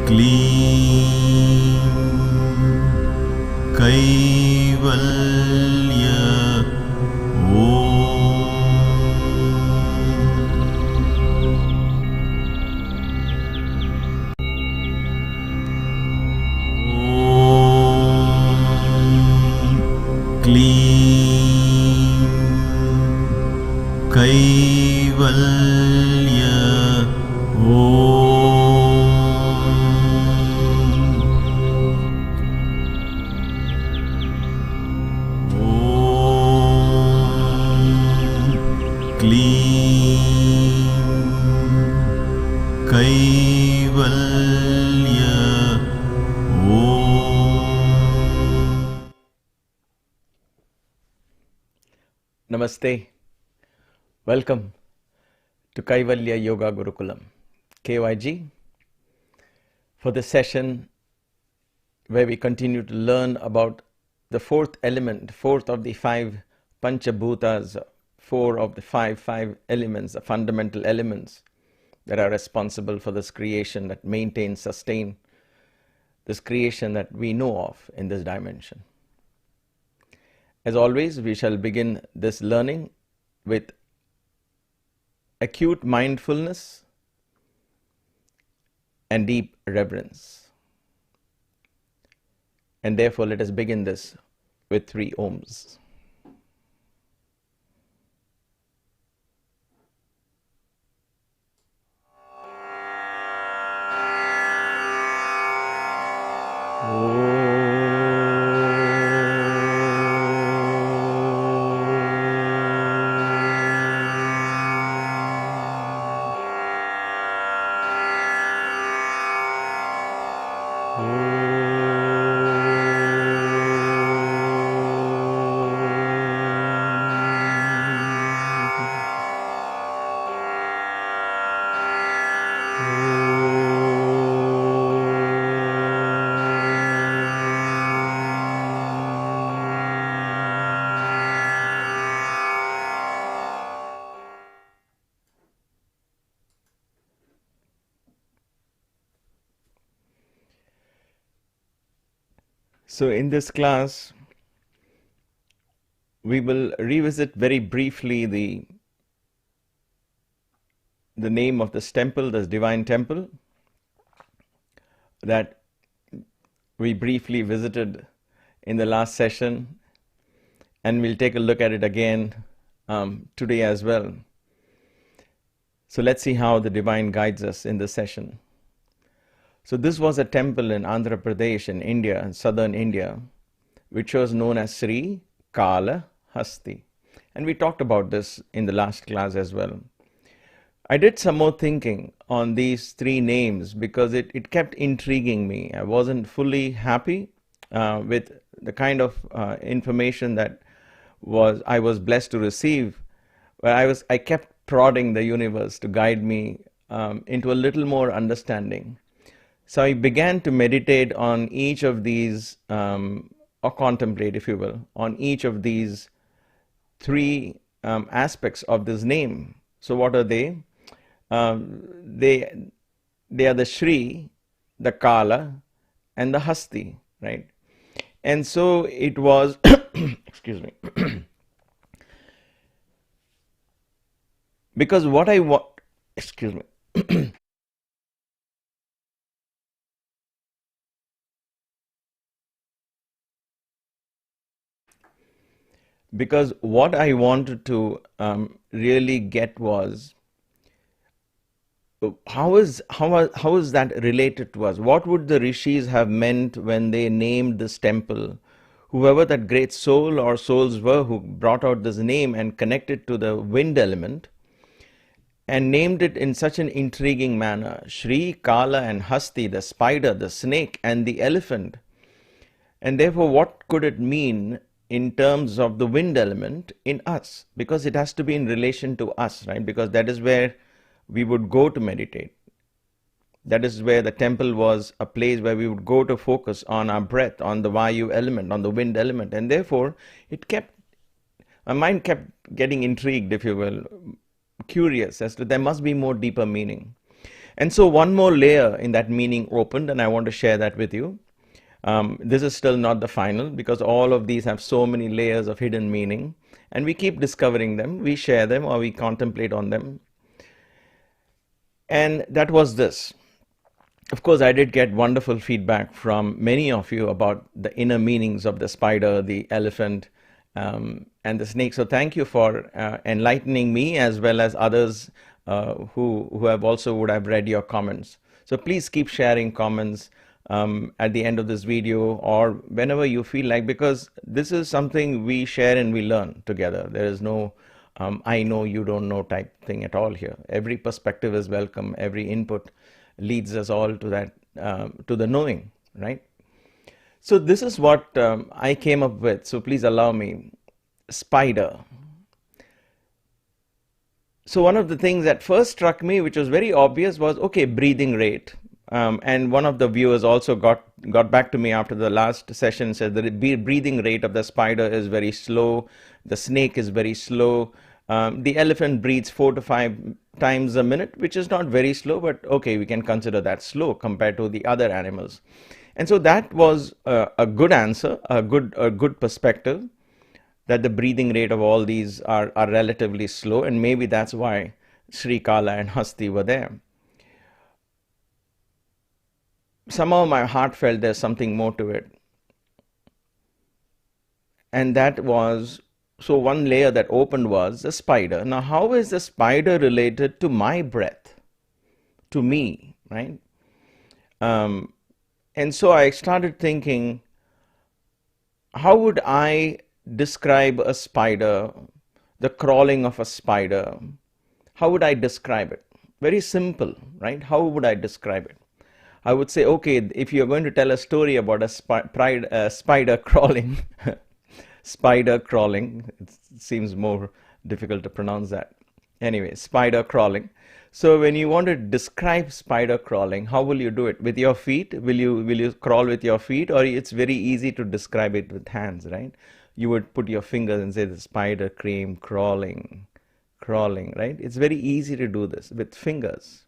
क्लीं कैवल्य क्लीं कैवल्य क्लीं कैवल्य Namaste. Welcome to Kaivalya Yoga Gurukulam, KYG, for this session where we continue to learn about the fourth element, fourth of the five Panchabhutas, four of the five elements, the fundamental elements that are responsible for this creation, that maintain, sustain this creation that we know of in this dimension. As always, we shall begin this learning with acute mindfulness and deep reverence. And therefore, let us begin this with 3 ohms. So in this class, we will revisit very briefly the name of this temple, this divine temple, that we briefly visited in the last session, and we'll take a look at it again today as well. So let's see how the divine guides us in this session. So this was a temple in Andhra Pradesh in India, in southern India, which was known as Sri Kalahasti. And we talked about this in the last class as well. I did some more thinking on these 3 names because it kept intriguing me. I wasn't fully happy with the kind of information that I was blessed to receive. But I kept prodding the universe to guide me into a little more understanding. So I began to meditate on each of these, or contemplate, if you will, on each of these 3 aspects of this name. So what are they? They are the Shri, the Kala, and the Hasti, right? And so it was, excuse me, because what I want, excuse me, because what I wanted to really get was how is that related to us? What would the rishis have meant when they named this temple? Whoever that great soul or souls were who brought out this name and connected to the wind element and named it in such an intriguing manner, Shri, Kala and Hasti, the spider, the snake and the elephant. And therefore, what could it mean in terms of the wind element in us? Because it has to be in relation to us, right? Because that is where we would go to meditate. That is where the temple was a place where we would go to focus on our breath, on the Vayu element, on the wind element. And therefore, my mind kept getting intrigued, if you will, curious as to there must be more deeper meaning. And so one more layer in that meaning opened, and I want to share that with you. This is still not the final, because all of these have so many layers of hidden meaning, and we keep discovering them. We share them or we contemplate on them. And that was this. Of course, I did get wonderful feedback from many of you about the inner meanings of the spider, the elephant, and the snake. So thank you for enlightening me, as well as others who have also would have read your comments. So please keep sharing comments at the end of this video, or whenever you feel like, because this is something we share and we learn together. There is no I know, you don't know type thing at all here. Every perspective is welcome. Every input leads us all to that, to the knowing, right? So this is what I came up with. So please allow me. Spider. So one of the things that first struck me, which was very obvious, was, okay, breathing rate. And one of the viewers also got back to me after the last session, said that the breathing rate of the spider is very slow. The snake is very slow. The elephant breathes 4 to 5 times a minute, which is not very slow, but okay, we can consider that slow compared to the other animals. And so that was a good answer, a good perspective, that the breathing rate of all these are relatively slow, and maybe that's why Sri Kala and Hasti were there. Somehow my heart felt there's something more to it. And that was, so one layer that opened was the spider. Now, how is the spider related to my breath, to me, right? And so I started thinking, how would I describe a spider, the crawling of a spider? How would I describe it? Very simple, right? How would I describe it? I would say, okay, if you're going to tell a story about a spider crawling, spider crawling, it seems more difficult to pronounce that. Anyway, spider crawling. So when you want to describe spider crawling, how will you do it? With your feet? Will you crawl with your feet? Or it's very easy to describe it with hands, right? You would put your fingers and say the spider came crawling, right? It's very easy to do this with fingers.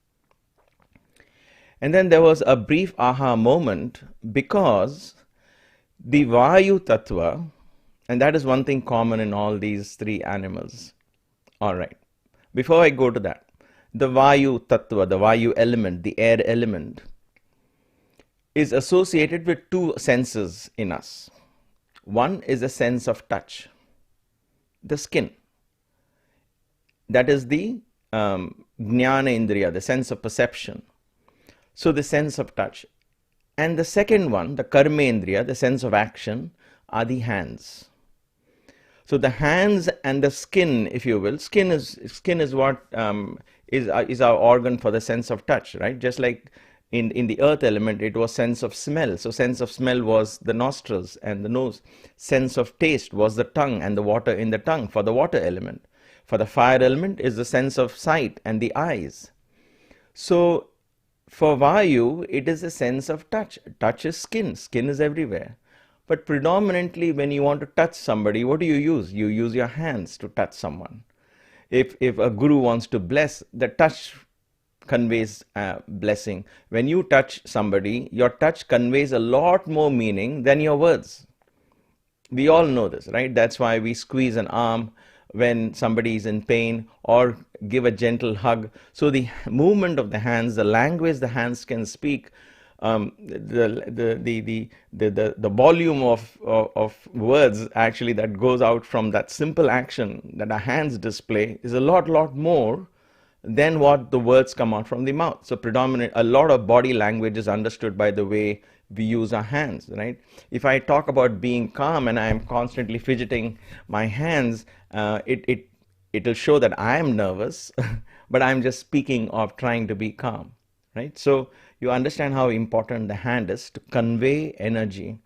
And then there was a brief aha moment, because the Vayu Tattva, and that is one thing common in all these three animals. All right. Before I go to that, the Vayu Tattva, the Vayu element, the air element, is associated with two senses in us. One is a sense of touch, the skin. That is the Jnana Indriya, the sense of perception. So the sense of touch. And the second one, the Karmendriya, the sense of action, are the hands. So the hands and the skin, if you will, skin is what is our organ for the sense of touch, right? Just like in the earth element, it was sense of smell. So sense of smell was the nostrils and the nose. Sense of taste was the tongue and the water in the tongue for the water element. For the fire element is the sense of sight and the eyes. So for Vayu, it is a sense of touch. Touch is skin. Skin is everywhere. But predominantly when you want to touch somebody, what do you use? You use your hands to touch someone. If a guru wants to bless, the touch conveys blessing. When you touch somebody, your touch conveys a lot more meaning than your words. We all know this, right? That's why we squeeze an arm when somebody is in pain, or give a gentle hug. So the movement of the hands, the language the hands can speak, the volume of words actually that goes out from that simple action that our hands display is a lot more than what the words come out from the mouth. So a lot of body language is understood by the way we use our hands, right? If I talk about being calm and I am constantly fidgeting my hands, it'll show that I am nervous, but I'm just speaking of trying to be calm, right? So you understand how important the hand is to convey energy.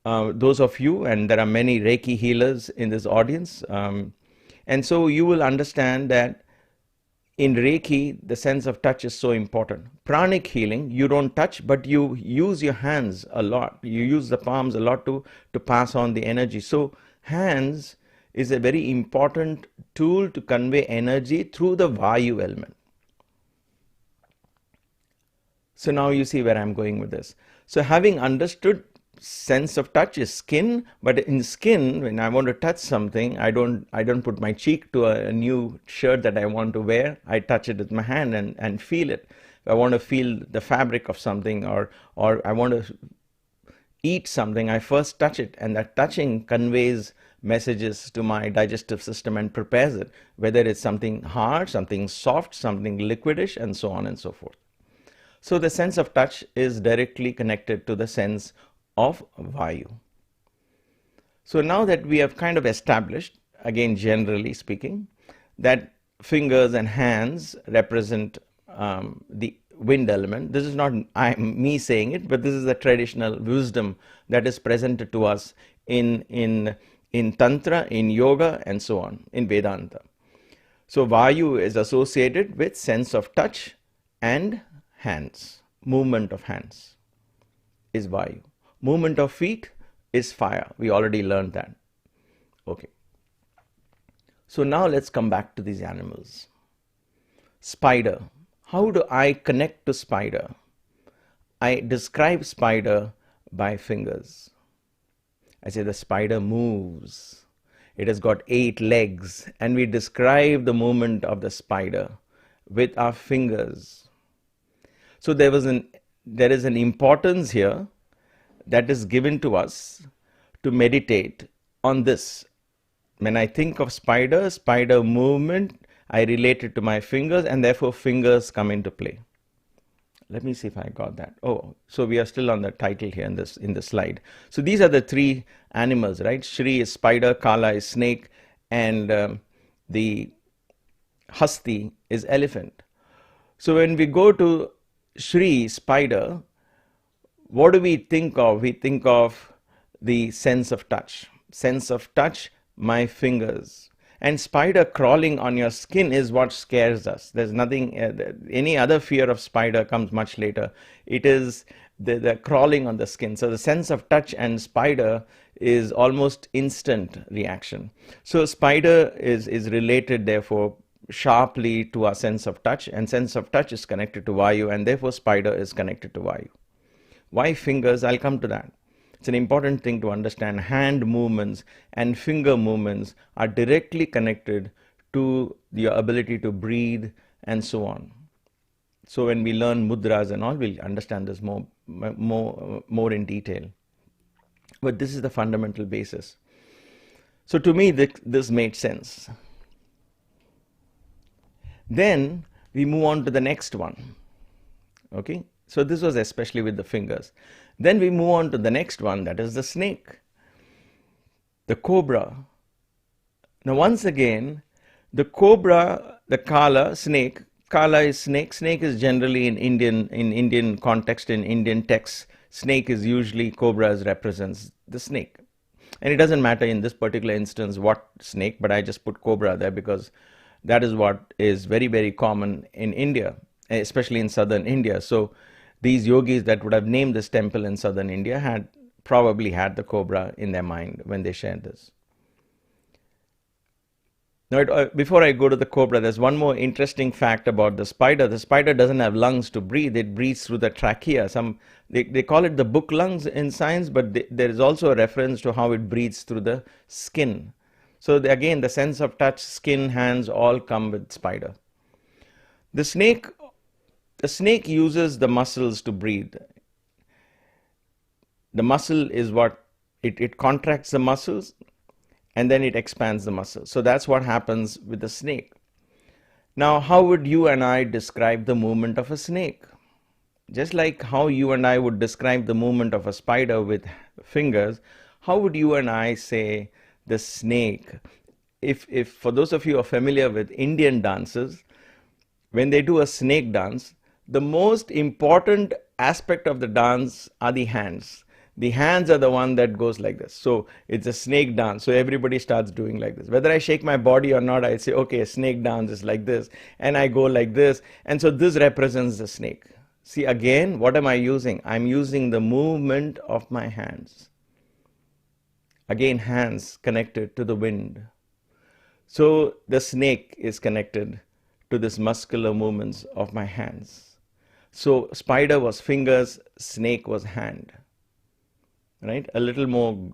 Those of you, and there are many Reiki healers in this audience, and so you will understand that in Reiki, the sense of touch is so important. Pranic healing, you don't touch, but you use your hands a lot. You use the palms a lot to pass on the energy. So hands is a very important tool to convey energy through the Vayu element. So now you see where I'm going with this. So having understood sense of touch is skin, but in skin, when I want to touch something, I don't put my cheek to a new shirt that I want to wear. I touch it with my hand and feel it. If I want to feel the fabric of something, or I want to eat something, I first touch it, and that touching conveys messages to my digestive system and prepares it, whether it's something hard, something soft, something liquidish, and so on and so forth. So the sense of touch is directly connected to the sense of Vayu. So now that we have kind of established, again generally speaking, that fingers and hands represent the wind element. This is not me saying it, but this is the traditional wisdom that is presented to us in Tantra, in Yoga, and so on, in Vedanta. So Vayu is associated with sense of touch and hands. Movement of hands is Vayu. Movement of feet is fire. We already learned that. Okay. So now let's come back to these animals. Spider. How do I connect to spider? I describe spider by fingers. I say the spider moves. It has got 8 legs, and we describe the movement of the spider with our fingers. So there is an importance here that is given to us to meditate on this. When I think of spider movement, I relate it to my fingers, and therefore fingers come into play. Let me see if I got that. Oh, so we are still on the title here in the slide. So these are the 3 animals, right? Sri is spider, Kala is snake, and the HASTI is elephant. So when we go to Sri, spider, what do we think of? We think of the sense of touch. Sense of touch, my fingers. And spider crawling on your skin is what scares us. There's nothing, any other fear of spider comes much later. It is the crawling on the skin. So the sense of touch and spider is almost instant reaction. So spider is related, therefore, sharply to our sense of touch, and sense of touch is connected to Vayu, and therefore spider is connected to Vayu. Why fingers? I'll come to that. It's an important thing to understand. Hand movements and finger movements are directly connected to your ability to breathe and so on. So when we learn mudras and all, we'll understand this more in detail. But this is the fundamental basis. So to me, this made sense. Then we move on to the next one. Okay? So this was especially with the fingers. Then we move on to the next one, that is the snake, the cobra. Now once again, the cobra, the Kala, snake, Kala is snake. Snake is generally in Indian context, in Indian texts, snake is usually, cobra represents the snake. And it doesn't matter in this particular instance what snake, but I just put cobra there because that is what is very, very common in India, especially in southern India. So these yogis that would have named this temple in southern India probably had the cobra in their mind when they shared this. Now, before I go to the cobra, there's one more interesting fact about the spider. The spider doesn't have lungs to breathe. It breathes through the trachea. They call it the book lungs in science, but there is also a reference to how it breathes through the skin. So again, the sense of touch, skin, hands, all come with spider. The snake uses the muscles to breathe. The muscle is what, it contracts the muscles and then it expands the muscles. So that's what happens with the snake. Now, how would you and I describe the movement of a snake? Just like how you and I would describe the movement of a spider with fingers, how would you and I say the snake? If for those of you who are familiar with Indian dances, when they do a snake dance, the most important aspect of the dance are the hands. The hands are the one that goes like this. So it's a snake dance. So everybody starts doing like this. Whether I shake my body or not, I say, okay, a snake dance is like this. And I go like this. And so this represents the snake. See, again, what am I using? I'm using the movement of my hands. Again, hands connected to the wind. So the snake is connected to this muscular movements of my hands. So spider was fingers, snake was hand, right? A little more,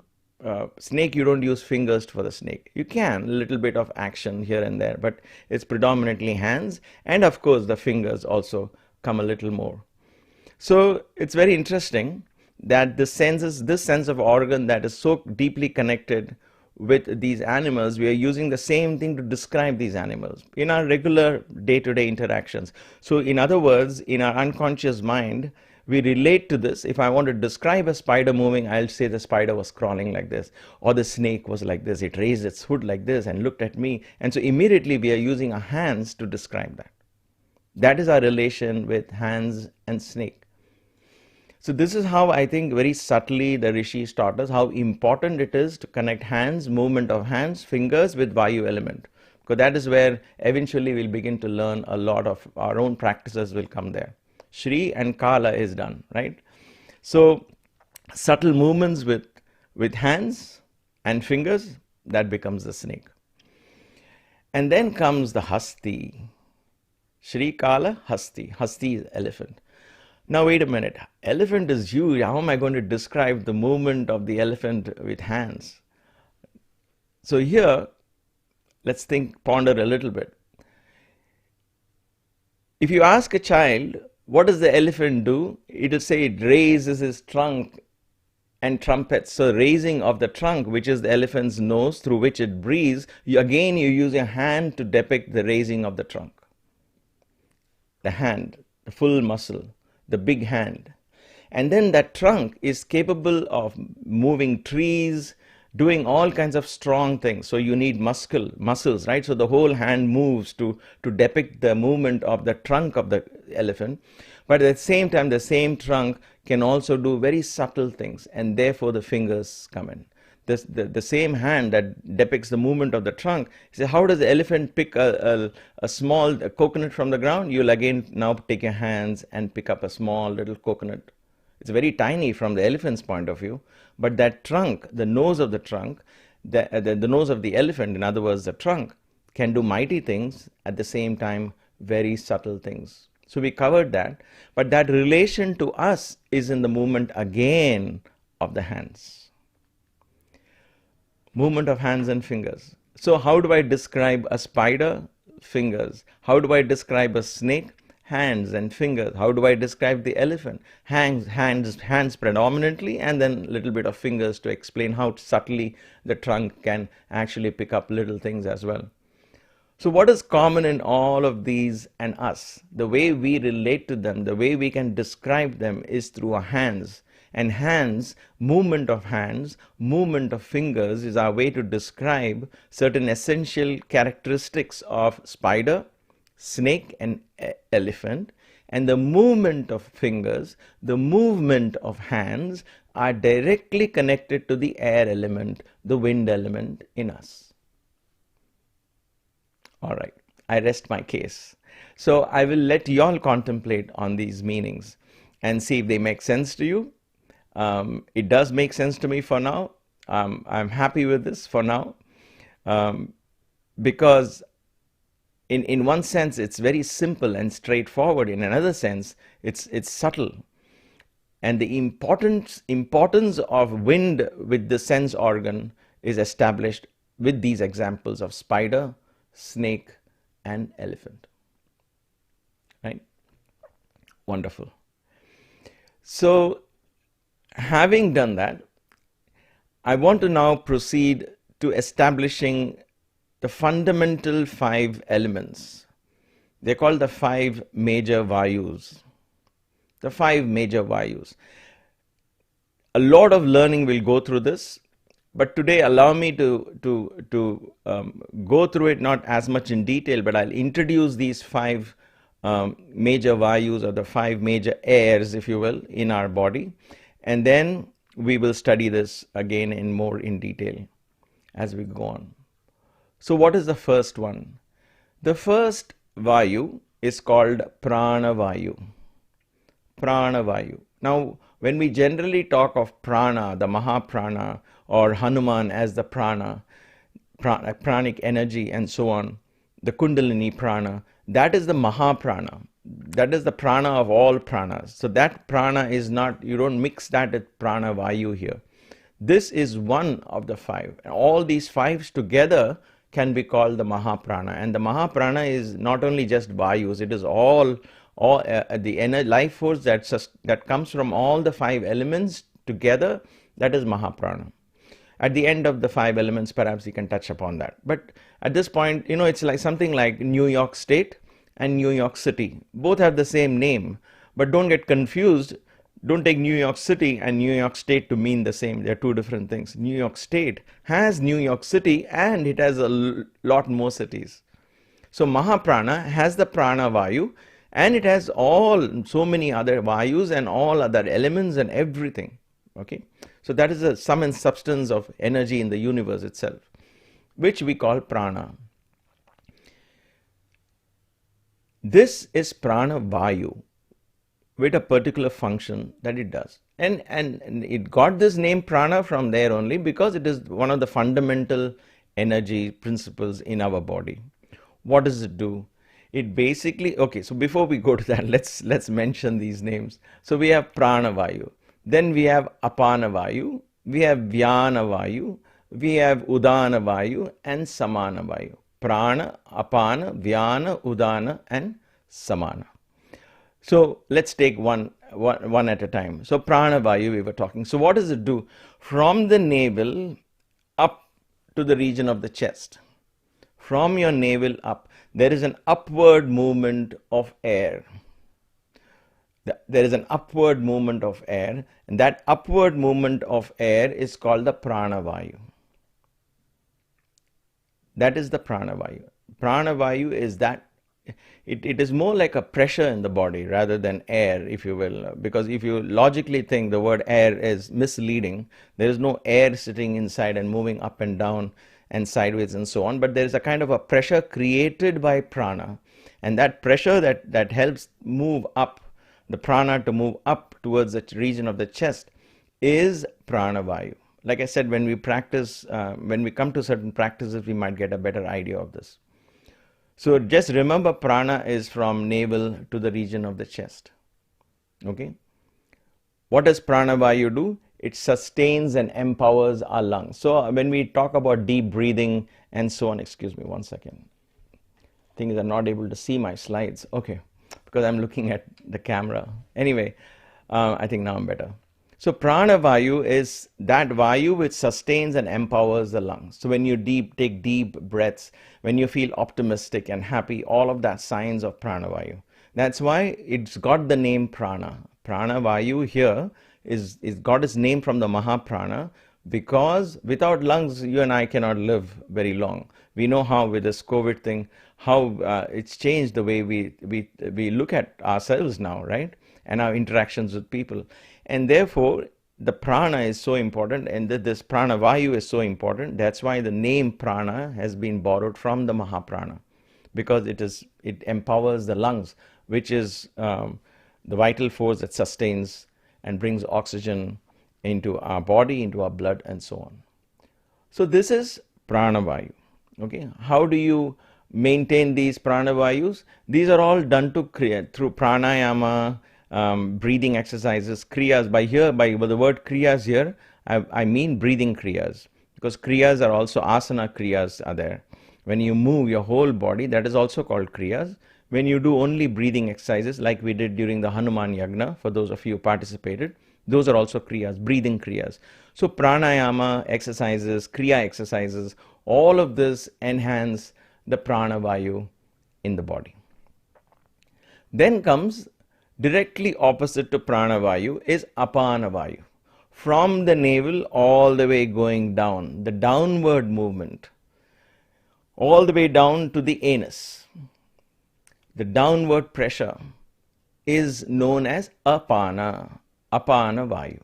snake, you don't use fingers for the snake. You can, a little bit of action here and there, but it's predominantly hands, and of course the fingers also come a little more. So it's very interesting that this sense of organ that is so deeply connected with these animals, we are using the same thing to describe these animals in our regular day-to-day interactions. So in other words, in our unconscious mind, we relate to this. If I want to describe a spider moving, I'll say the spider was crawling like this, or the snake was like this, it raised its hood like this and looked at me. And so immediately we are using our hands to describe that. That is our relation with hands and snake. So this is how I think very subtly the rishis taught us how important it is to connect hands, movement of hands, fingers with Vayu element. Because that is where eventually we'll begin to learn a lot of our own practices will come there. Shri and Kala is done, right? So subtle movements with hands and fingers, that becomes the snake. And then comes the Hasti. Shri Kala, Hasti. Hasti is elephant. Now wait a minute, elephant is huge. How am I going to describe the movement of the elephant with hands? So here, let's ponder a little bit. If you ask a child, what does the elephant do? It will say it raises its trunk and trumpets. So raising of the trunk, which is the elephant's nose through which it breathes, you use your hand to depict the raising of the trunk. The hand, the full muscle, the big hand. And then that trunk is capable of moving trees, doing all kinds of strong things. So you need muscles, right? So the whole hand moves to depict the movement of the trunk of the elephant. But at the same time, the same trunk can also do very subtle things, and therefore the fingers come in. The same hand that depicts the movement of the trunk. So how does the elephant pick a small coconut from the ground? You'll again now take your hands and pick up a small little coconut. It's very tiny from the elephant's point of view, but that trunk, the nose of the trunk, the nose of the elephant, in other words the trunk, can do mighty things, at the same time very subtle things. So we covered that, but that relation to us is in the movement again of the hands. Movement of hands and fingers. So how do I describe a spider? Fingers. How do I describe a snake? Hands and fingers. How do I describe the elephant? Hands predominantly, and then a little bit of fingers to explain how subtly the trunk can actually pick up little things as well. So what is common in all of these and us? The way we relate to them, the way we can describe them is through our hands. And hands, movement of fingers is our way to describe certain essential characteristics of spider, snake and elephant. And the movement of fingers, the movement of hands are directly connected to the air element, the wind element in us. All right, I rest my case. So I will let you all contemplate on these meanings and see if they make sense to you. It does make sense to me for now. I'm happy with this for now, because in one sense it's very simple and straightforward. In another sense, it's subtle. And the importance of wind with the sense organ is established with these examples of spider, snake, and elephant. Right? Wonderful. So, having done that, I want to now proceed to establishing the fundamental 5 elements. They're called the 5 major Vayus. The 5 major Vayus. A lot of learning will go through this, but today allow me to go through it not as much in detail, but I'll introduce these 5 major Vayus, or the 5 major airs, if you will, in our body. And then we will study this again in detail as we go on. So what is the first one? The first Vayu is called Prana Vayu. Prana Vayu. Now, when we generally talk of prana, the Mahaprana, or Hanuman as the pranic energy and so on, the Kundalini prana, that is the Mahaprana. that is the prana of all pranas. So that prana is not, you don't mix that with prana vayu here. This is one of the five. All these fives together can be called the Mahaprana. And the Mahaprana is not only just Vayus, it is all the energy, life force that comes from all the five elements together, that is Mahaprana. At the end of the five elements, perhaps you can touch upon that. But at this point, it's like something like New York State and New York City. Both have the same name, but don't get confused. Don't take New York City and New York State to mean the same. They're two different things. New York State has New York City and it has a lot more cities. So Mahaprana has the prana vayu and it has so many other vayus and all other elements and everything. Okay, so that is the sum and substance of energy in the universe itself, which we call prana. This is prana vayu with a particular function that it does. And it got this name prana from there only because it is one of the fundamental energy principles in our body. What does it do? It basically, okay, so before we go to that, let's mention these names. So we have prana vayu, then we have apana vayu, we have vyana vayu, we have udana vayu and samana vayu. Prana, apana, vyana, udana and samana. So let's take one at a time. So prana vayu we were talking. So what does it do? From the navel up to the region of the chest. From your navel up, there is an upward movement of air. There is an upward movement of air, and that upward movement of air is called the prana vayu. That is the prana vayu. Prana vayu is that. It is more like a pressure in the body rather than air, if you will, because if you logically think the word air is misleading, there is no air sitting inside and moving up and down and sideways and so on, but there is a kind of a pressure created by prana, and that pressure that helps move up, the prana to move up towards the region of the chest is prana vayu. Like I said, when we practice, when we come to certain practices, we might get a better idea of this. So just remember, prana is from navel to the region of the chest. Okay. What does prana vayu do? It sustains and empowers our lungs. So when we talk about deep breathing and so on, excuse me one second. Things are not able to see my slides. Okay, because I'm looking at the camera. Anyway, I think now I'm better. So prana vayu is that vayu which sustains and empowers the lungs. So when you take deep breaths, when you feel optimistic and happy, all of that signs of prana vayu. That's why it's got the name prana. Prana vayu here is got its name from the Mahaprana, because without lungs you and I cannot live very long. We know how with this COVID thing, how it's changed the way we look at ourselves now, right? And our interactions with people. And therefore, the prana is so important, and this prana vayu is so important. That's why the name prana has been borrowed from the Mahaprana, because it empowers the lungs, which is the vital force that sustains and brings oxygen into our body, into our blood, and so on. So this is prana vayu. Okay, how do you maintain these prana vayus? These are all done through pranayama, breathing exercises, kriyas. By the word kriyas here, I mean breathing kriyas, because kriyas are also asana kriyas are there. When you move your whole body, that is also called kriyas. When you do only breathing exercises, like we did during the Hanuman Yagna, for those of you who participated, those are also kriyas, breathing kriyas. So pranayama exercises, kriya exercises, all of this enhance the prana vayu in the body. Then comes directly opposite to prana vayu is apana vayu. From the navel all the way going down, the downward movement, all the way down to the anus. The downward pressure is known as apana vayu.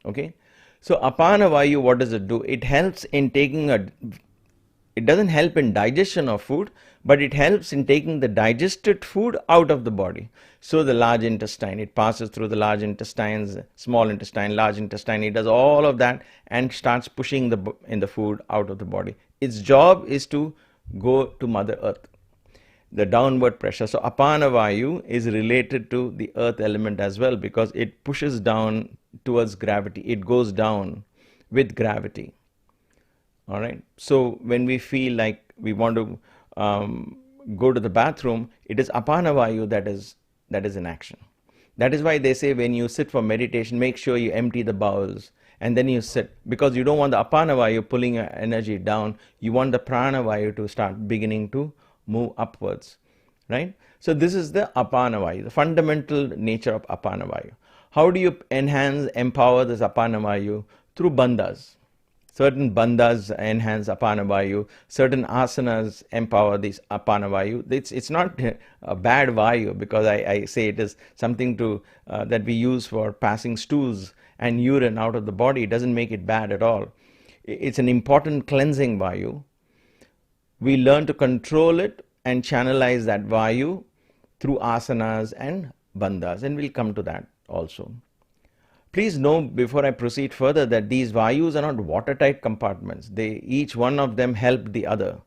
Okay, so apana vayu, what does it do? It helps in taking it doesn't help in digestion of food, but it helps in taking the digested food out of the body. So the large intestine, it passes through the large intestines, small intestine, large intestine, it does all of that and starts pushing the food out of the body. Its job is to go to Mother Earth. the downward pressure. So apana vayu is related to the earth element as well, because it pushes down towards gravity. It goes down with gravity. All right. So when we feel like we want to go to the bathroom, it is apana vayu that is in action. That is why they say when you sit for meditation, make sure you empty the bowels and then you sit, because you don't want the apana vayu pulling your energy down. You want the prana vayu to start beginning to move upwards, right? So this is the apana vayu, the fundamental nature of apana vayu. How do you enhance, empower this apana vayu? Through bandhas. Certain bandhas enhance apana vayu, certain asanas empower this apana vayu. It's not a bad vayu, because I say it is something to that we use for passing stools and urine out of the body. It doesn't make it bad at all. It's an important cleansing vayu. We learn to control it and channelize that vayu through asanas and bandhas, and we'll come to that also. Please know before I proceed further that these vayus are not watertight compartments. Each one of them help the other.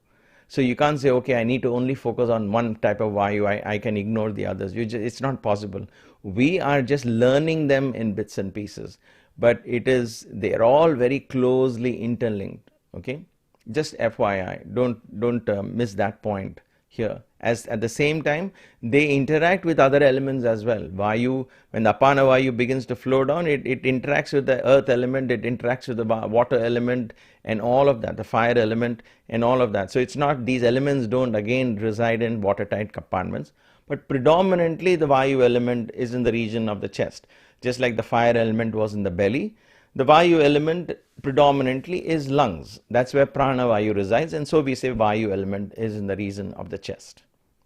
So you can't say, okay, I need to only focus on one type of vayu, I can ignore the others. It's not possible. We are just learning them in bits and pieces, but they're all very closely interlinked. Okay, just FYI, don't miss that point here. As at the same time, they interact with other elements as well. Vayu, when the apana vayu begins to flow down, it interacts with the earth element, it interacts with the water element and all of that, the fire element and all of that. So it's not, these elements don't again reside in watertight compartments, but predominantly the vayu element is in the region of the chest. Just like the fire element was in the belly, the vayu element predominantly is lungs. That's where prana vayu resides, and so we say vayu element is in the region of the chest.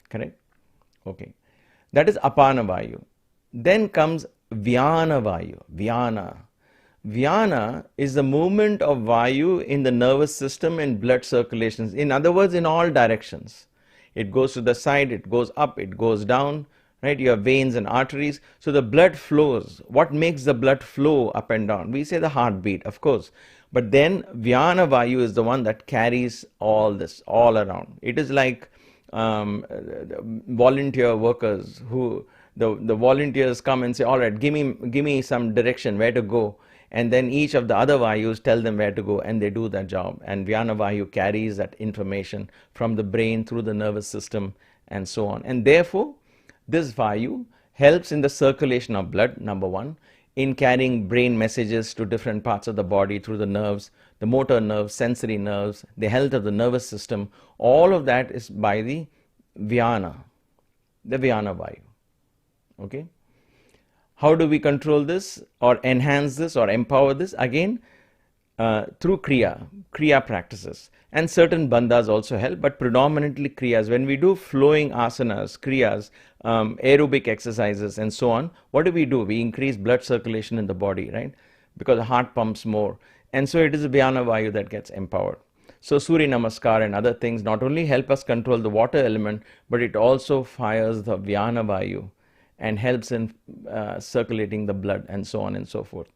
Correct? Okay. That is apana vayu. Then comes vyana vayu. Vyana. Vyana is the movement of vayu in the nervous system and blood circulations. In other words, in all directions. It goes to the side, it goes up, it goes down. Right? You have veins and arteries. So the blood flows. What makes the blood flow up and down? We say the heartbeat, of course. But then vyana vayu is the one that carries all this, all around. It is like volunteer workers who the volunteers come and say, all right, give me some direction where to go, and then each of the other vayus tell them where to go, and they do that job. And vyana vayu carries that information from the brain through the nervous system and so on. And therefore this vayu helps in the circulation of blood, number one, in carrying brain messages to different parts of the body through the nerves, the motor nerves, sensory nerves, the health of the nervous system. All of that is by the vyana vayu. Okay. How do we control this or enhance this or empower this? Again, through kriya practices. And certain bandhas also help, but predominantly kriyas. When we do flowing asanas, kriyas, aerobic exercises and so on, what do? We increase blood circulation in the body, right? Because the heart pumps more. And so it is the vyana vayu that gets empowered. So Surya Namaskar and other things not only help us control the water element, but it also fires the vyana vayu and helps in circulating the blood and so on and so forth.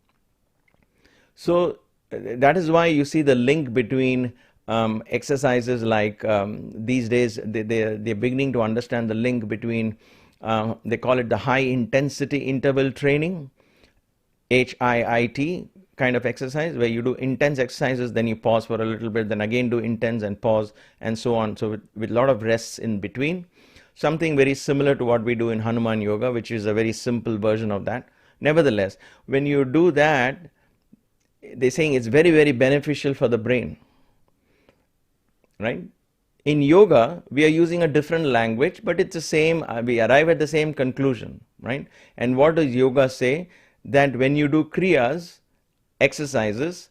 So that is why you see the link between exercises like these days they're beginning to understand the link between they call it the high intensity interval training, HIIT kind of exercise, where you do intense exercises, then you pause for a little bit, then again do intense and pause and so on. So with a lot of rests in between. Something very similar to what we do in Hanuman Yoga, which is a very simple version of that. Nevertheless, when you do that, they're saying it's very, very beneficial for the brain. Right? In yoga, we are using a different language, but it's the same, we arrive at the same conclusion, right? And what does yoga say? That when you do kriyas, exercises,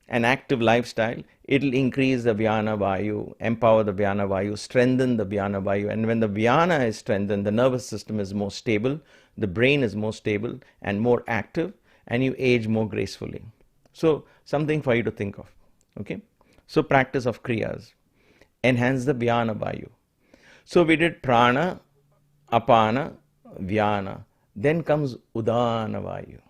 an active lifestyle, it will increase the vyana vayu, empower the vyana vayu, strengthen the vyana vayu. And when the vyana is strengthened, the nervous system is more stable, the brain is more stable and more active, and you age more gracefully. So something for you to think of. Okay? So practice of kriyas. Enhance the vyana vayu. So we did prana, apana, vyana. Then comes udana vayu.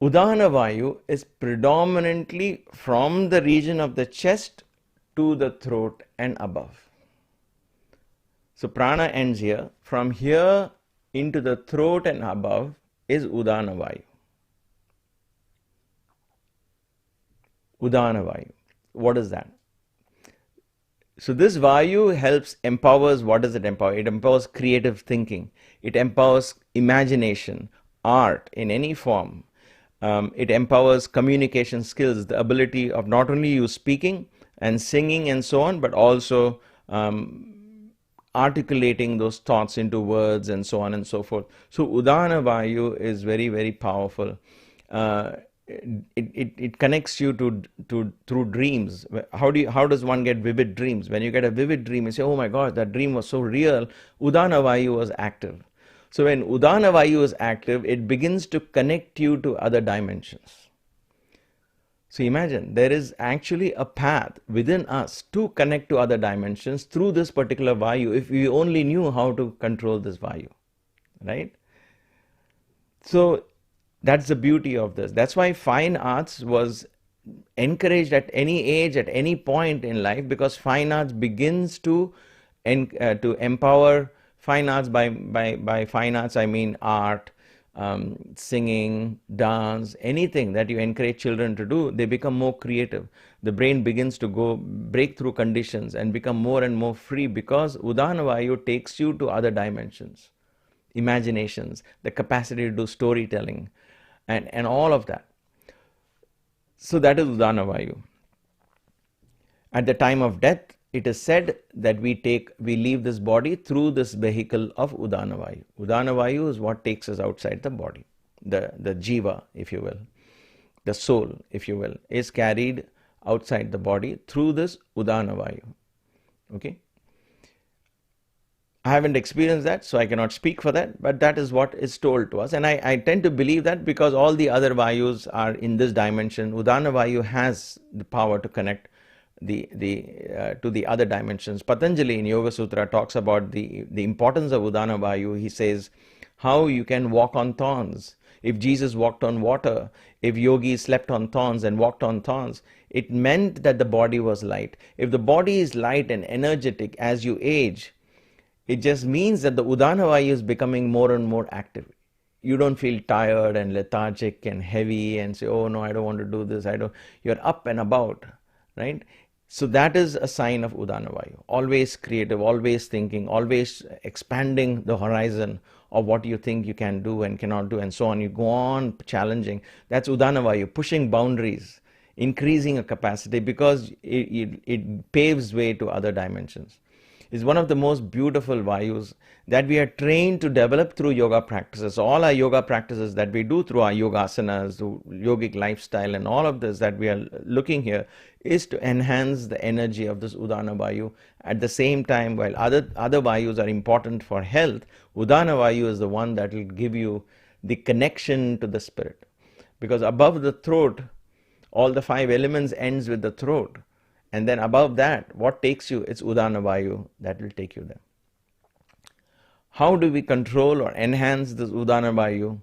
Udana vayu is predominantly from the region of the chest to the throat and above. So prana ends here. From here into the throat and above is Udana Vayu. Udana Vayu. What is that? So this Vayu empowers, what does it empower? It empowers creative thinking. It empowers imagination, art in any form. It empowers communication skills, the ability of not only you speaking and singing and so on, but also articulating those thoughts into words and so on and so forth. So Udana Vayu is very, very powerful. It connects you through dreams. How does one get vivid dreams? When you get a vivid dream, you say, oh my God, that dream was so real. Udana Vayu was active. So when Udana Vayu is active, it begins to connect you to other dimensions. So imagine, there is actually a path within us to connect to other dimensions through this particular Vayu, if we only knew how to control this Vayu, right? So that's the beauty of this. That's why fine arts was encouraged at any age, at any point in life, because fine arts begins to empower. Fine arts, by fine arts I mean art, singing, dance, anything that you encourage children to do, they become more creative. The brain begins to break through conditions and become more and more free, because Udana Vayu takes you to other dimensions, imaginations, the capacity to do storytelling, and all of that. So that is Udana Vayu. At the time of death, it is said that we leave this body through this vehicle of Udana Vayu. Udana Vayu is what takes us outside the body. The jiva, if you will, the soul, if you will, is carried outside the body through this Udana Vayu. Okay? I haven't experienced that, so I cannot speak for that, but that is what is told to us. And I tend to believe that, because all the other Vayus are in this dimension. Udana Vayu has the power to connect to the other dimensions. Patanjali in Yoga Sutra talks about the importance of Udana Vayu. He says how you can walk on thorns. If Jesus walked on water, if yogis slept on thorns and walked on thorns, it meant that the body was light. If the body is light and energetic as you age, it just means that the Udana Vayu is becoming more and more active. You don't feel tired and lethargic and heavy and say, oh no, I don't want to do this. You're up and about, right? So that is a sign of Udana Vayu. Always creative, always thinking, always expanding the horizon of what you think you can do and cannot do, and so on. You go on challenging. That's Udana Vayu, pushing boundaries, increasing a capacity, because it paves way to other dimensions. Is one of the most beautiful Vayus that we are trained to develop through yoga practices. All our yoga practices that we do through our yogasanas, yogic lifestyle, and all of this that we are looking here is to enhance the energy of this Udana Vayu. At the same time, while other Vayus are important for health, Udana Vayu is the one that will give you the connection to the spirit. Because above the throat, all the 5 elements ends with the throat. And then above that, what takes you? It's Udana Vayu that will take you there. How do we control or enhance this Udana Vayu?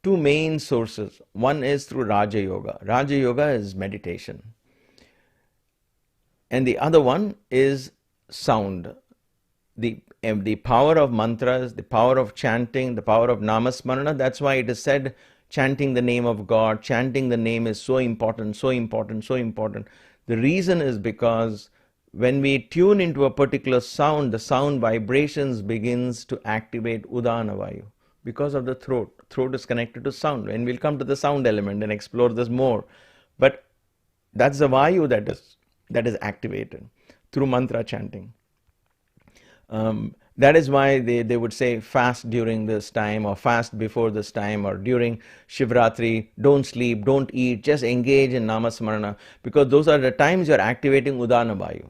2 main sources. One is through Raja Yoga. Raja Yoga is meditation. And the other one is sound. The power of mantras, the power of chanting, the power of namasmarana. That's why it is said chanting the name of God, chanting the name is so important, so important, so important. The reason is because when we tune into a particular sound, the sound vibrations begins to activate Udana Vayu because of the throat. Throat is connected to sound, and we'll come to the sound element and explore this more. But that's the Vayu that is activated through mantra chanting. That is why they would say fast during this time, or fast before this time, or during Shivratri, don't sleep, don't eat, just engage in Namasmarana, because those are the times you're activating Udana Vayu.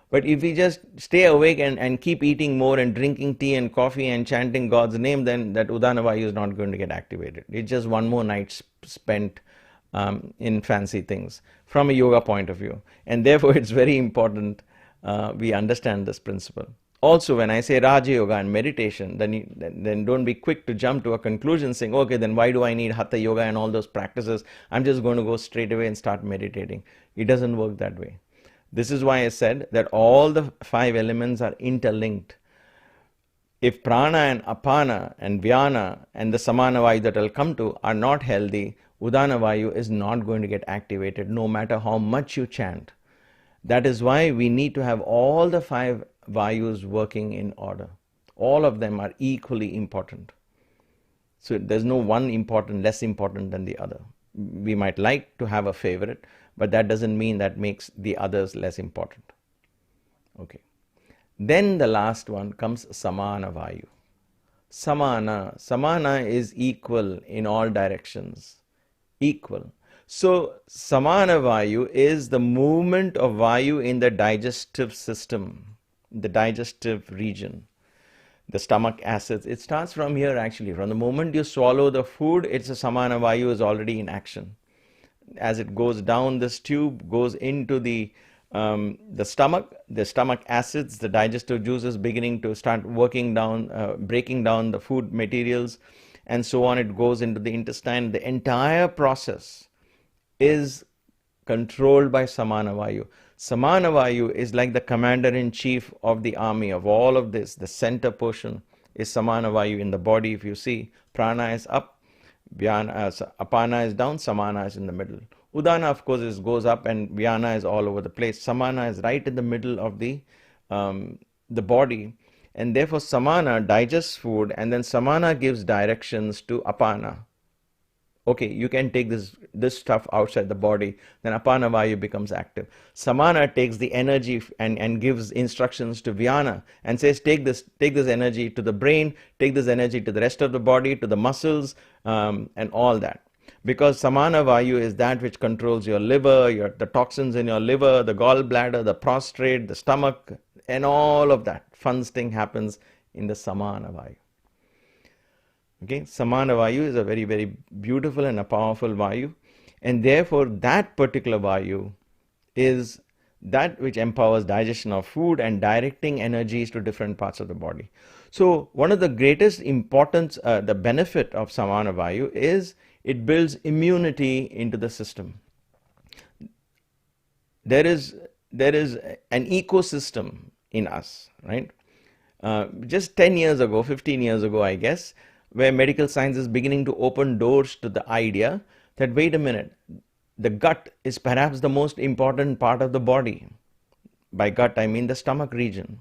But if we just stay awake and keep eating more and drinking tea and coffee and chanting God's name, then that Udana Vayu is not going to get activated. It's just one more night spent in fancy things from a yoga point of view. And therefore it's very important we understand this principle. Also, when I say Raja Yoga and meditation, then don't be quick to jump to a conclusion saying, okay, then why do I need Hatha Yoga and all those practices? I'm just going to go straight away and start meditating. It doesn't work that way. This is why I said that all the 5 elements are interlinked. if prana and apana and vyana and the samana vayu that I'll come to are not healthy, udana vayu is not going to get activated no matter how much you chant. That is why we need to have all the 5 vayus working in order. All of them are equally important. So there's no one important, less important than the other. We might like to have a favorite, but that doesn't mean that makes the others less important. Okay. Then the last one comes samana vayu. Samana is equal in all directions. Equal. So samana vayu is the movement of vayu in the digestive system, the digestive region, the stomach acids. It starts from here actually. From the moment you swallow the food, it's a samana vayu is already in action. As it goes down this tube, goes into the stomach acids, the digestive juices beginning to start working down, breaking down the food materials, and so on. It goes into the intestine. The entire process is controlled by samana vayu. Samana vayu is like the commander-in-chief of the army of all of this. The center portion is samana vayu in the body. If you see, prana is up, apana is down, samana is in the middle. Udana, of course, goes up, and vyana is all over the place. Samana is right in the middle of the body, and therefore samana digests food, and then samana gives directions to apana. Okay, you can take this stuff outside the body, then apana vayu becomes active. Samana takes the energy and gives instructions to vyana and says, take this energy to the brain, take this energy to the rest of the body, to the muscles, and all that. Because samana vayu is that which controls your liver, the toxins in your liver, the gallbladder, the prostate, the stomach, and all of that fun thing happens in the samana vayu. Okay, samana vayu is a very, very beautiful and a powerful vayu, and therefore that particular vayu is that which empowers digestion of food and directing energies to different parts of the body. So one of the greatest importance, the benefit of samana vayu is it builds immunity into the system. There is an ecosystem in us, right? Just 10 years ago, 15 years ago, I guess, where medical science is beginning to open doors to the idea that, wait a minute, the gut is perhaps the most important part of the body. By gut, I mean the stomach region.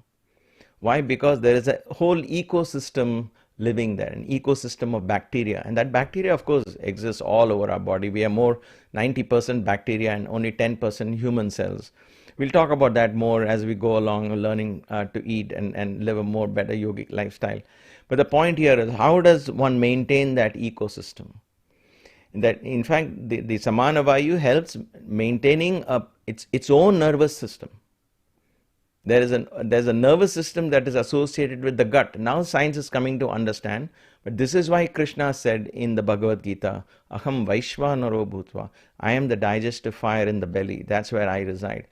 Why? Because there is a whole ecosystem living there, an ecosystem of bacteria. And that bacteria, of course, exists all over our body. We are more 90% bacteria and only 10% human cells. We'll talk about that more as we go along, learning to eat and live a more better yogic lifestyle. But the point here is, how does one maintain that ecosystem? That in fact, the samana vayu helps maintaining its own nervous system. There's a nervous system that is associated with the gut. Now science is coming to understand, but this is why Krishna said in the Bhagavad Gita, Aham Vaishvanaro Bhutva. I am the digestive fire in the belly. That's where I reside.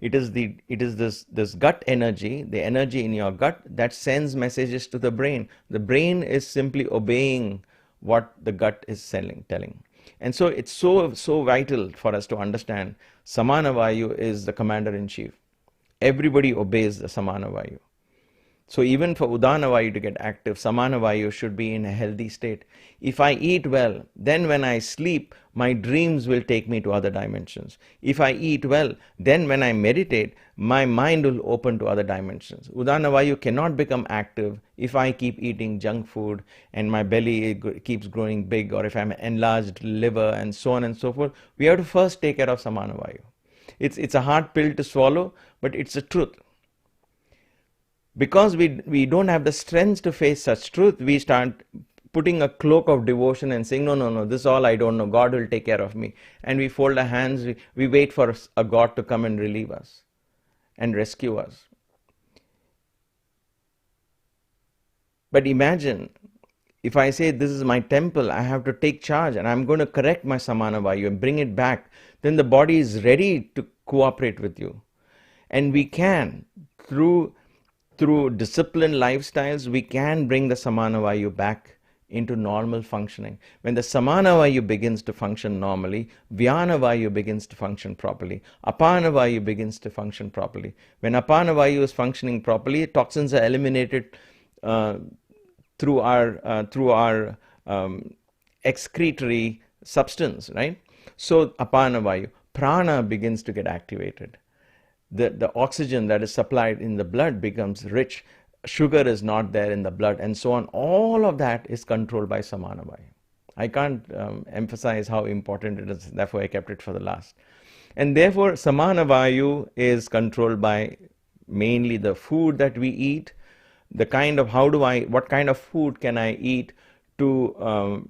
It is this gut energy, the energy in your gut, that sends messages to the brain. The brain is simply obeying what the gut is telling. And so it's so vital for us to understand samana vayu is the commander-in-chief. Everybody obeys the samana vayu. So even for udana vayu to get active, samana vayu should be in a healthy state. If I eat well, then when I sleep, my dreams will take me to other dimensions. If I eat well, then when I meditate, my mind will open to other dimensions. Udana vayu cannot become active if I keep eating junk food and my belly keeps growing big, or if I'm enlarged liver and so on and so forth. We have to first take care of samana vayu. It's a hard pill to swallow, but it's the truth. Because we don't have the strength to face such truth, we start putting a cloak of devotion and saying, no, this is all I don't know, God will take care of me. And we fold our hands, we wait for a God to come and relieve us and rescue us. But imagine, if I say this is my temple, I have to take charge and I'm going to correct my samana vayu and bring it back, then the body is ready to cooperate with you. And we can, through disciplined lifestyles, we can bring the samana vayu back into normal functioning. When the samana vayu begins to function normally, vyana vayu begins to function properly, apana vayu begins to function properly. When apana vayu is functioning properly, toxins are eliminated uh, through our excretory substance, right? So apana vayu, prana begins to get activated. The oxygen that is supplied in the blood becomes rich. Sugar is not there in the blood, and so on. All of that is controlled by samana vayu. I can't emphasize how important it is. Therefore, I kept it for the last. And therefore, samana vayu is controlled by mainly the food that we eat, the kind of what kind of food can I eat to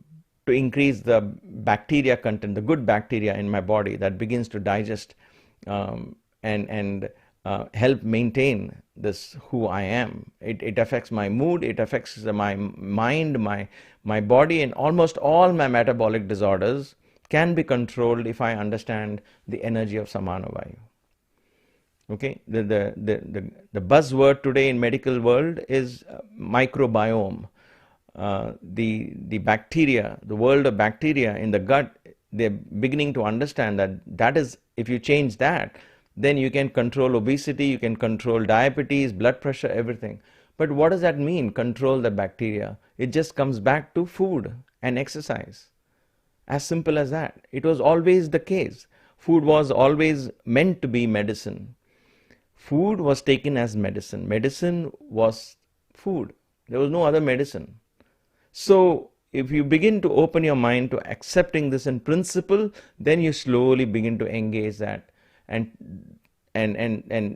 increase the bacteria content, the good bacteria in my body that begins to digest and help maintain this who I am. It affects my mood, it affects my mind, my body, and almost all my metabolic disorders can be controlled if I understand the energy of samana vayu. Okay, the buzzword today in medical world is microbiome. The bacteria, the world of bacteria in the gut, they're beginning to understand that is, if you change that, then you can control obesity, you can control diabetes, blood pressure, everything. But what does that mean, control the bacteria? It just comes back to food and exercise. As simple as that. It was always the case. Food was always meant to be medicine. Food was taken as medicine. Medicine was food. There was no other medicine. So if you begin to open your mind to accepting this in principle, then you slowly begin to engage that and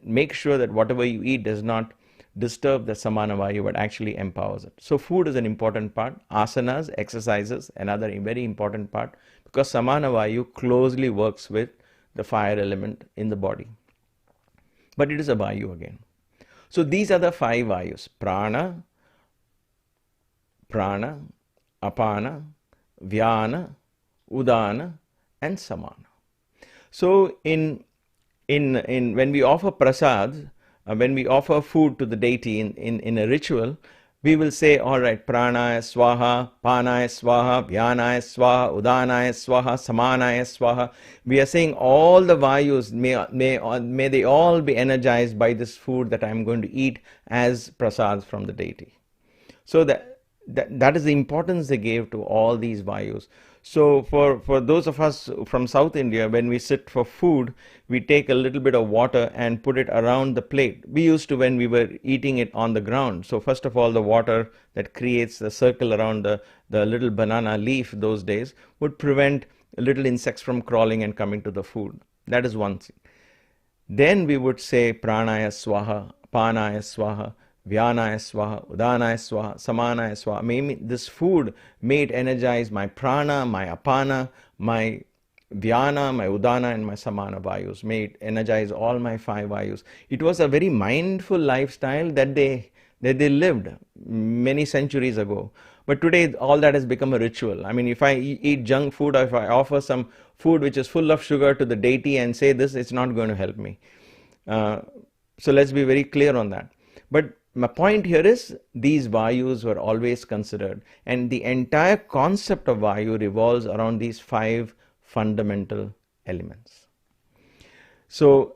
make sure that whatever you eat does not disturb the samana vayu, but actually empowers it. So food is an important part. Asanas, exercises, another very important part, because samana vayu closely works with the fire element in the body. But it is a vayu again. So these are the 5 vayus: prana, apana, vyana, udana, and samana. So in when we offer prasad, when we offer food to the deity in a ritual, we will say, all right, pranaya swaha, panaya swaha, vyanaya swaha, udanaya swaha, samanaya swaha. We are saying all the vayus, may they all be energized by this food that I am going to eat as prasad from the deity. So that is the importance they gave to all these vayus. So for those of us from South India, when we sit for food, we take a little bit of water and put it around the plate. We used to when we were eating it on the ground. So first of all, the water that creates the circle around the little banana leaf those days would prevent little insects from crawling and coming to the food. That is one thing. Then we would say pranaya swaha, panaya swaha, vyanaya swaha, udanaya swaha, samanaya swaha. May this food may it energize my prana, my apana, my vyana, my udana, and my samana vayus. May it energize all my 5 vayus. It was a very mindful lifestyle that they lived many centuries ago. But today all that has become a ritual. I mean, if I eat junk food, or if I offer some food which is full of sugar to the deity and say this, it's not going to help me. So let's be very clear on that. But my point here is these vayus were always considered, and the entire concept of vayu revolves around these 5 fundamental elements. So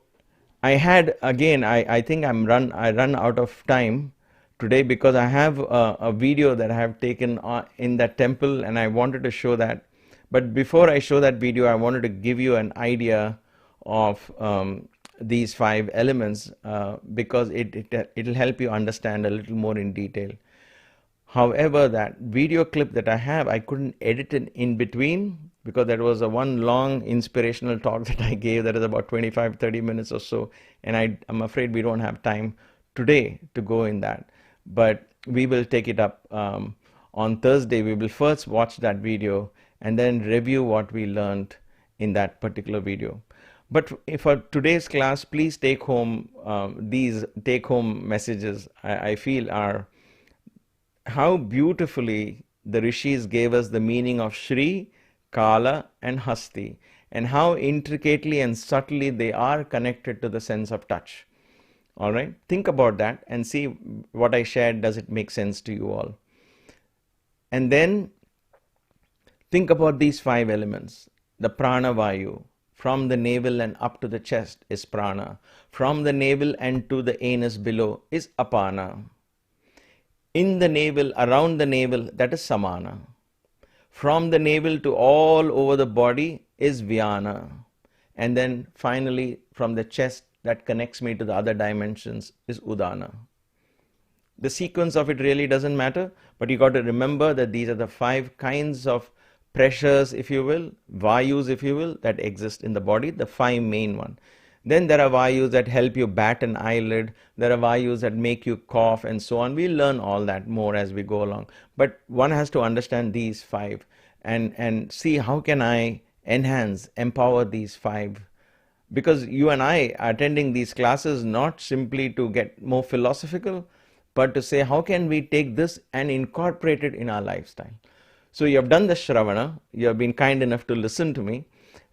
I had, again, I think I run out of time today, because I have a video that I have taken in that temple, and I wanted to show that. But before I show that video, I wanted to give you an idea of these 5 elements, because it'll help you understand a little more in detail. However, that video clip that I have, I couldn't edit it in between, because that was a one long inspirational talk that I gave that is about 25-30 minutes or so, and I'm afraid we don't have time today to go in that. But we will take it up on Thursday. We will first watch that video and then review what we learned in that particular video. But for today's class, please take home these take-home messages. I feel are how beautifully the rishis gave us the meaning of Sri, Kala, and Hasti, and how intricately and subtly they are connected to the sense of touch. All right, think about that and see what I shared. Does it make sense to you all? And then think about these 5 elements. The prana vayu, from the navel and up to the chest, is prana. From the navel and to the anus below is apana. In the navel, around the navel, that is samana. From the navel to all over the body is vyana. And then finally, from the chest that connects me to the other dimensions is udana. The sequence of it really doesn't matter, but you got to remember that these are the 5 kinds of pressures, if you will, vayus, if you will, that exist in the body, the 5 main ones. Then there are vayus that help you bat an eyelid, there are vayus that make you cough and so on. We'll learn all that more as we go along. But one has to understand these 5 and see how can I enhance, empower these 5. Because you and I are attending these classes not simply to get more philosophical, but to say how can we take this and incorporate it in our lifestyle. So you have done the Shravana, you have been kind enough to listen to me.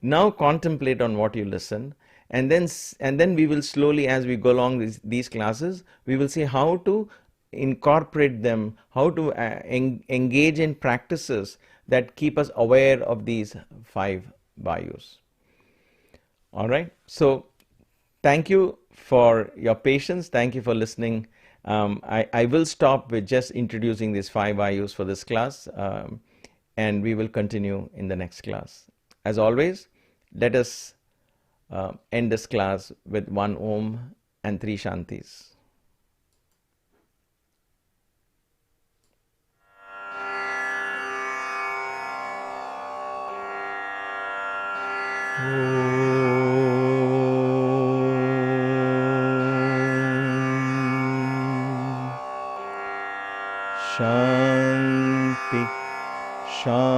Now contemplate on what you listen, and then we will slowly, as we go along these classes, we will see how to incorporate them, how to engage in practices that keep us aware of these 5 vayus. All right, so thank you for your patience, thank you for listening. I will stop with just introducing these 5 vayus for this class, and we will continue in the next class. As always, let us end this class with 1 Om and 3 Shantis. Shanti, Shanti.